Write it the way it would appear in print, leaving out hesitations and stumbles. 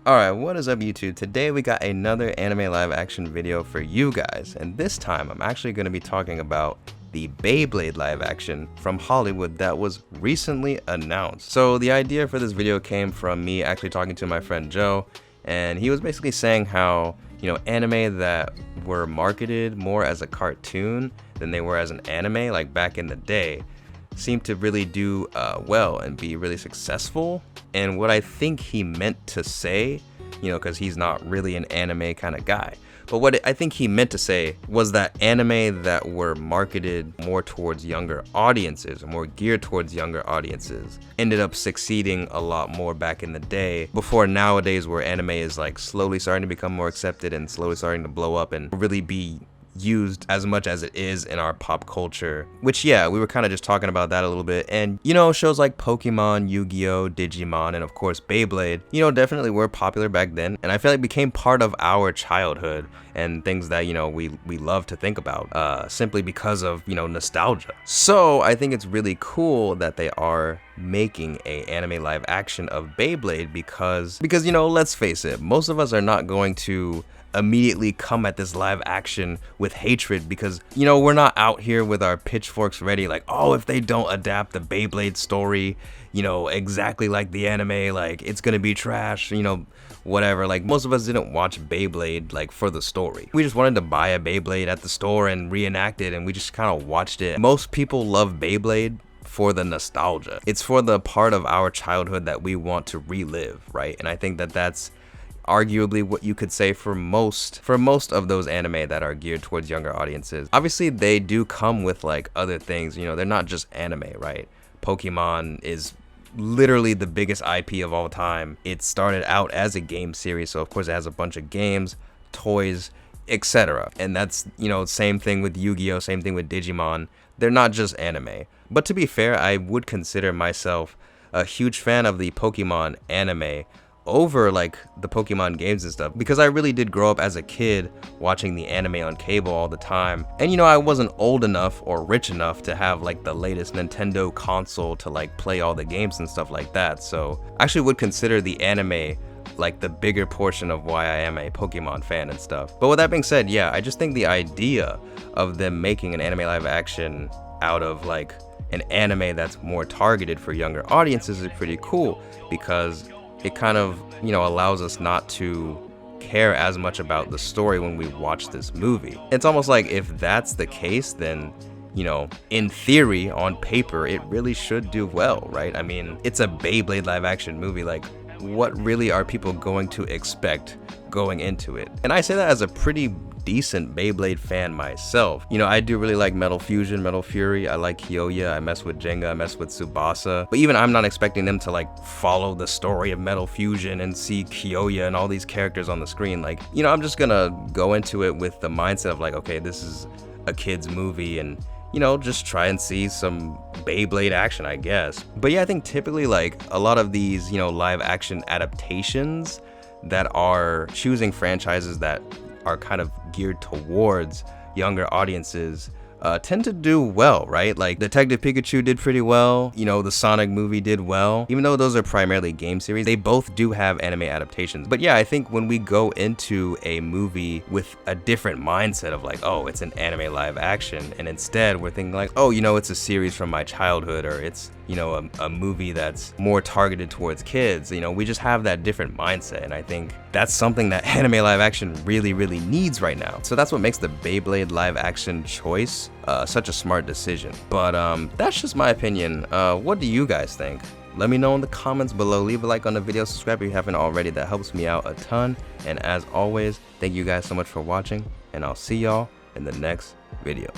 Alright, what is up YouTube? Today we got another anime live action video for you guys, and this time I'm actually going to be talking about the Beyblade live action from Hollywood that was recently announced. So the idea for this video came from me actually talking to my friend Joe, and he was basically saying how, anime that were marketed more as a cartoon than they were as an anime, like back in the day, seemed to really do well and be really successful. And what I think he meant to say, because he's not really an anime kind of guy, but what I think he meant to say was that anime that were marketed more towards younger audiences, more geared towards younger audiences, ended up succeeding a lot more back in the day, before nowadays where anime is like slowly starting to become more accepted and slowly starting to blow up and really be used as much as it is in our pop culture. Which, yeah, we were kind of just talking about that a little bit. And shows like Pokemon, Yu-Gi-Oh, Digimon, and of course Beyblade, definitely were popular back then, and I feel like became part of our childhood and things that we love to think about simply because of nostalgia. So I think it's really cool that they are making a anime live action of Beyblade because let's face it, most of us are not going to immediately come at this live action with hatred, because we're not out here with our pitchforks ready like, oh, if they don't adapt the Beyblade story exactly like the anime, like it's gonna be trash, whatever. Like, most of us didn't watch Beyblade like for the story. We just wanted to buy a Beyblade at the store and reenact it, and we just kind of watched it. Most people love Beyblade for the nostalgia. It's for the part of our childhood that we want to relive, right? And I think that that's arguably what you could say for most of those anime that are geared towards younger audiences. Obviously they do come with like other things, they're not just anime, right? Pokemon is literally the biggest IP of all time. It started out as a game series, so of course it has a bunch of games, toys, etc. And that's, same thing with Yu-Gi-Oh, same thing with Digimon. They're not just anime. But to be fair, I would consider myself a huge fan of the Pokemon anime over like the Pokemon games and stuff, because I really did grow up as a kid watching the anime on cable all the time. And I wasn't old enough or rich enough to have like the latest Nintendo console to like play all the games and stuff like that. So I actually would consider the anime like the bigger portion of why I am a Pokemon fan and stuff. But with that being said, yeah, I just think the idea of them making an anime live action out of like an anime that's more targeted for younger audiences is pretty cool, because it kind of, allows us not to care as much about the story when we watch this movie. It's almost like if that's the case, then, in theory, on paper, it really should do well, right? I mean, it's a Beyblade live action movie. Like, what really are people going to expect going into it? And I say that as a pretty decent Beyblade fan myself. I do really like Metal Fusion, Metal Fury. I like Kyoya. I mess with Jenga. I mess with Tsubasa. But even I'm not expecting them to like follow the story of Metal Fusion and see Kyoya and all these characters on the screen. Like, I'm just gonna go into it with the mindset of like, okay, this is a kid's movie, and just try and see some Beyblade action, I guess. But yeah, I think typically like a lot of these, live action adaptations that are choosing franchises that are kind of geared towards younger audiences tend to do well, right? Like Detective Pikachu did pretty well, the Sonic movie did well. Even though those are primarily game series, they both do have anime adaptations. But yeah, I think when we go into a movie with a different mindset of like, oh, it's an anime live action, and instead we're thinking like, oh, it's a series from my childhood, or it's a movie that's more targeted towards kids, we just have that different mindset. And I think that's something that anime live action really, really needs right now. So that's what makes the Beyblade live action choice such a smart decision. But that's just my opinion. What do you guys think? Let me know in the comments below. Leave a like on the video, subscribe if you haven't already. That helps me out a ton. And as always, thank you guys so much for watching, and I'll see y'all in the next video.